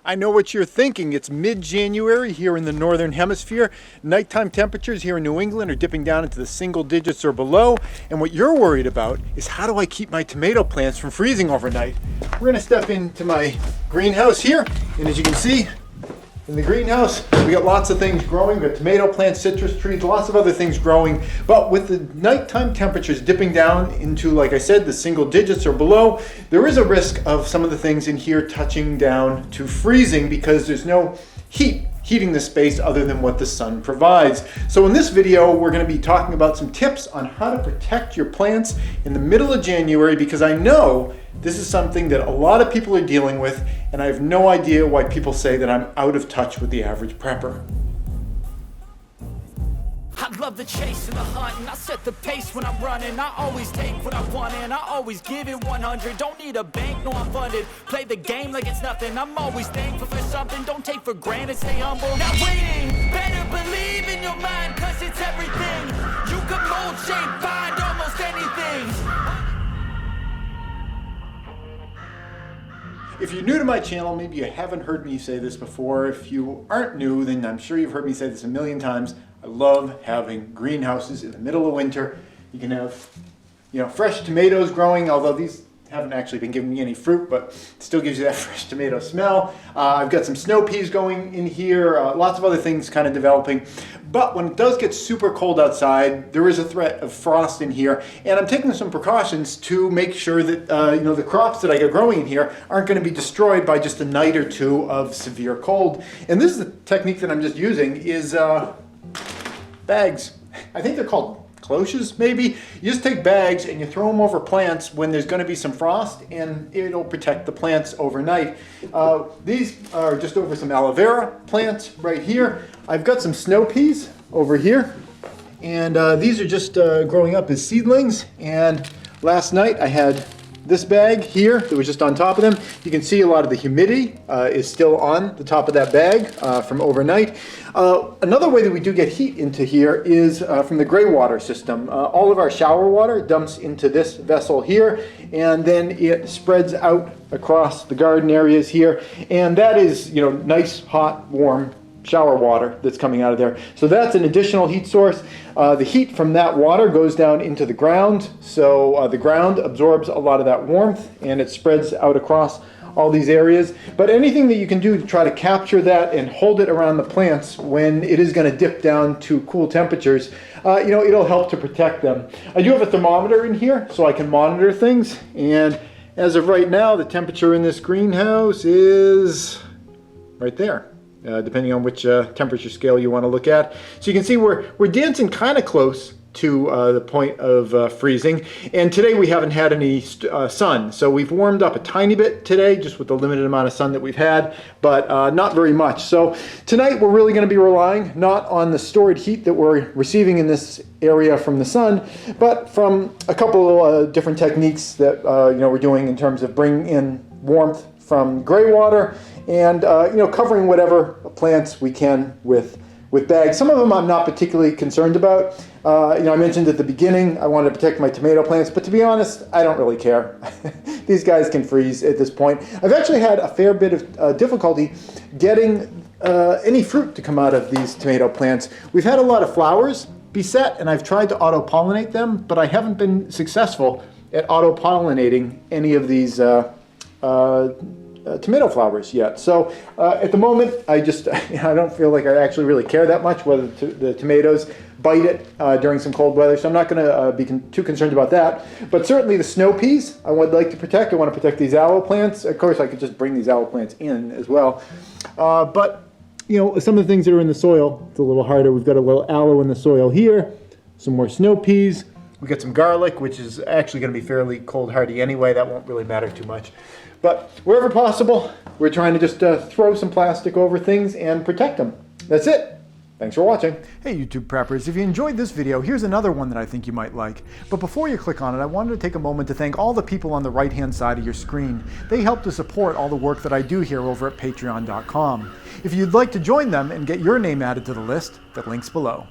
I know what you're thinking. It's mid-January here in the Northern Hemisphere. Nighttime temperatures here in New England are dipping down into the single digits or below. And what you're worried about is, how do I keep my tomato plants from freezing overnight? We're gonna step into my greenhouse here. And as you can see, in the greenhouse, we got lots of things growing. We got tomato plants, citrus trees, lots of other things growing. But with the nighttime temperatures dipping down into, like I said, the single digits or below, there is a risk of some of the things in here touching down to freezing because there's no heating the space other than what the sun provides. So in this video, we're going to be talking about some tips on how to protect your plants in the middle of January, because I know this is something that a lot of people are dealing with, and I have no idea why people say that I'm out of touch with the average prepper. I love the chase and the hunt, and I set the pace when I'm running. I always take what I want and I always give it 100. Don't need a bank, no I'm funded. Play the game like it's nothing. I'm always thankful for something. Don't take for granted, stay humble. Now waiting, better believe in your mind, cause it's everything. You can mold, shape, find almost anything. If you're new to my channel, maybe you haven't heard me say this before. If you aren't new, then I'm sure you've heard me say this a million times. I love having greenhouses in the middle of winter. You can have, fresh tomatoes growing, although these haven't actually been giving me any fruit, but it still gives you that fresh tomato smell. I've got some snow peas going in here, lots of other things kind of developing. But when it does get super cold outside, there is a threat of frost in here, and I'm taking some precautions to make sure that the crops that I got growing in here aren't going to be destroyed by just a night or two of severe cold. And this is the technique that I'm just using, is bags. I think they're called cloches, maybe. You just take bags and you throw them over plants when there's going to be some frost, and it'll protect the plants overnight. These are just over some aloe vera plants right here. I've got some snow peas over here, and these are just growing up as seedlings. And last night I had this bag here that was just on top of them. You can see a lot of the humidity is still on the top of that bag from overnight. Another way that we do get heat into here is from the gray water system. All of our shower water dumps into this vessel here, and then it spreads out across the garden areas here. And that is, nice, hot, warm shower water that's coming out of there. So that's an additional heat source. The heat from that water goes down into the ground, so the ground absorbs a lot of that warmth and it spreads out across all these areas. But anything that you can do to try to capture that and hold it around the plants when it is going to dip down to cool temperatures, it'll help to protect them. I do have a thermometer in here so I can monitor things, and as of right now, the temperature in this greenhouse is right there. Depending on which temperature scale you want to look at. So you can see we're dancing kind of close to the point of freezing. And today we haven't had any sun. So we've warmed up a tiny bit today, just with the limited amount of sun that we've had, but not very much. So tonight we're really going to be relying not on the stored heat that we're receiving in this area from the sun, but from a couple of different techniques that we're doing in terms of bringing in warmth from gray water, and covering whatever plants we can with bags. Some of them I'm not particularly concerned about. I mentioned at the beginning I wanted to protect my tomato plants, but to be honest, I don't really care. These guys can freeze at this point. I've actually had a fair bit of difficulty getting any fruit to come out of these tomato plants. We've had a lot of flowers be set, and I've tried to auto-pollinate them, but I haven't been successful at auto-pollinating any of these tomato flowers yet. So at the moment, I don't feel like I actually really care that much whether the tomatoes bite it during some cold weather, so I'm not going to be too concerned about that. But certainly the snow peas I would like to protect. I want to protect these aloe plants. Of course, I could just bring these aloe plants in as well. But some of the things that are in the soil, it's a little harder. We've got a little aloe in the soil here, some more snow peas. We got some garlic, which is actually going to be fairly cold hardy anyway. That won't really matter too much. But wherever possible, we're trying to just throw some plastic over things and protect them. That's it. Thanks for watching. Hey YouTube preppers, if you enjoyed this video, here's another one that I think you might like. But before you click on it, I wanted to take a moment to thank all the people on the right-hand side of your screen. They help to support all the work that I do here over at patreon.com. If you'd like to join them and get your name added to the list, the link's below.